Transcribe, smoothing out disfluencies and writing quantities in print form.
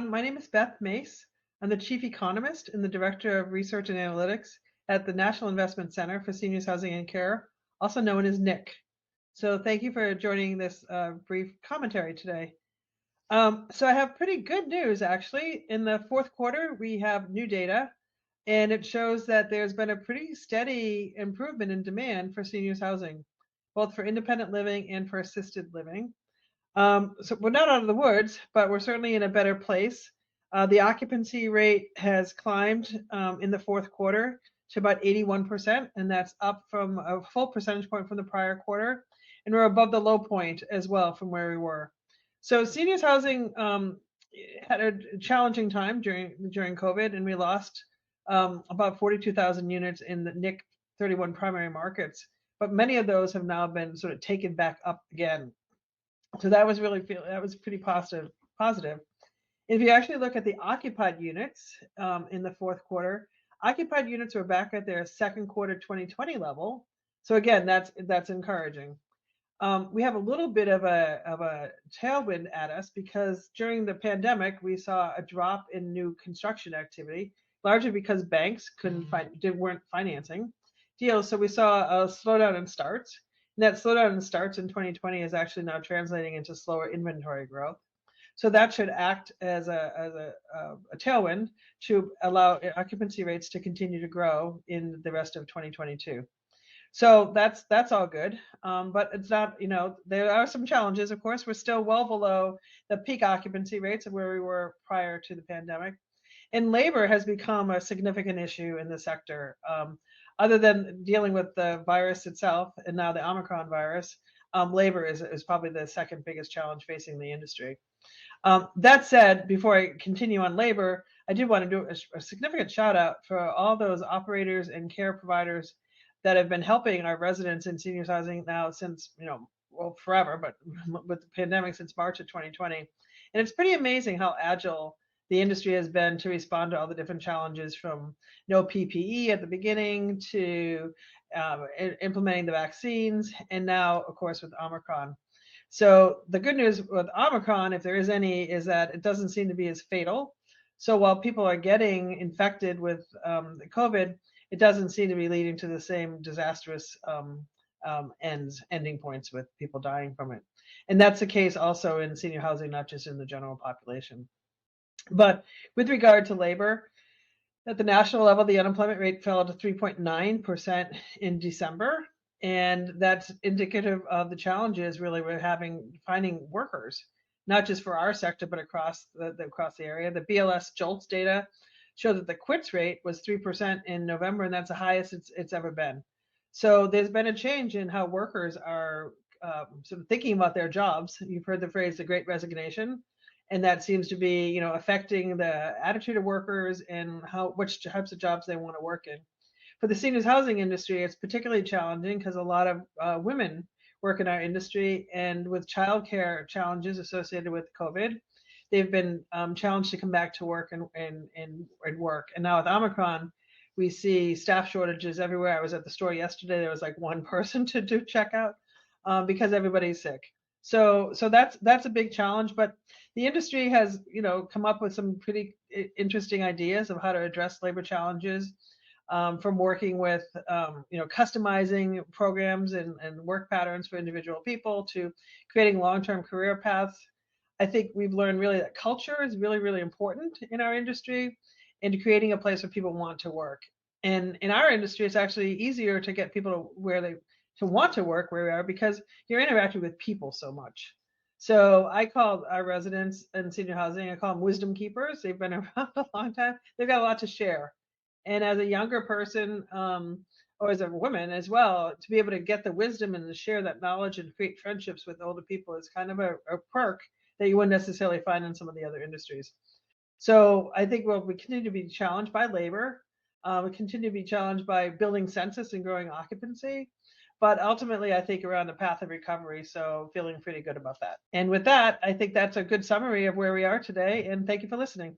everyone. My name is Beth Mace. I'm the Chief Economist and the Director of Research and Analytics at the National Investment Center for Seniors Housing and Care, also known as NIC. So thank you for joining this brief commentary today. So I have pretty good news, actually. In the fourth quarter, we have new data, and it shows that there's been a pretty steady improvement in demand for seniors housing, both for independent living and for assisted living. So we're not out of the woods, but we're certainly in a better place. The occupancy rate has climbed in the fourth quarter to about 81%, and that's up from a full percentage point from the prior quarter. And we're above the low point as well from where we were. So seniors housing had a challenging time during COVID, and we lost about 42,000 units in the NIC 31 primary markets. But many of those have now been sort of taken back up again. So that was pretty positive. If you actually look at the occupied units in the fourth quarter, occupied units were back at their second quarter 2020 level. So again, that's encouraging. We have a little bit of a tailwind at us because during the pandemic we saw a drop in new construction activity, largely because banks weren't financing deals. So we saw a slowdown in starts. And that slowdown in starts in 2020 is actually now translating into slower inventory growth. So that should act as a tailwind to allow occupancy rates to continue to grow in the rest of 2022. So that's all good, but it's not, there are some challenges. Of course, we're still well below the peak occupancy rates of where we were prior to the pandemic. And labor has become a significant issue in the sector. Other than dealing with the virus itself and now the Omicron virus, labor is probably the second biggest challenge facing the industry. That said, before I continue on labor, I do want to do a significant shout out for all those operators and care providers that have been helping our residents in seniors housing now since, forever, but with the pandemic since March of 2020. And it's pretty amazing how agile the industry has been to respond to all the different challenges, from no PPE at the beginning to implementing the vaccines, and now, of course, with Omicron. So the good news with Omicron, if there is any, is that it doesn't seem to be as fatal. So while people are getting infected with the COVID, it doesn't seem to be leading to the same disastrous ending points with people dying from it. And that's the case also in senior housing, not just in the general population. But with regard to labor, at the national level, the unemployment rate fell to 3.9% in December. And that's indicative of the challenges really we're having finding workers, not just for our sector, but across the area. The BLS JOLTS data show that the quits rate was 3% in November, and that's the highest it's ever been. So there's been a change in how workers are sort of thinking about their jobs. You've heard the phrase "the Great Resignation," and that seems to be, affecting the attitude of workers and which types of jobs they want to work in. For the seniors housing industry, it's particularly challenging because a lot of women work in our industry, and with childcare challenges associated with COVID, they've been challenged to come back to work and work. And now with Omicron, we see staff shortages everywhere. I was at the store yesterday. There was like one person to do checkout because everybody's sick. So that's a big challenge. But the industry has, come up with some pretty interesting ideas of how to address labor challenges, from working with, customizing programs and work patterns for individual people to creating long-term career paths. I think we've learned really that culture is really, really important in our industry, and creating a place where people want to work. And in our industry, it's actually easier to get people to want to work where we are because you're interacting with people so much. So I call our residents in senior housing, I call them wisdom keepers. They've been around a long time. They've got a lot to share. And as a younger person, or as a woman as well, to be able to get the wisdom and to share that knowledge and create friendships with older people is kind of a perk that you wouldn't necessarily find in some of the other industries. So I think we continue to be challenged by labor. We continue to be challenged by building census and growing occupancy. But ultimately, I think we're on the path of recovery. So feeling pretty good about that. And with that, I think that's a good summary of where we are today. And thank you for listening.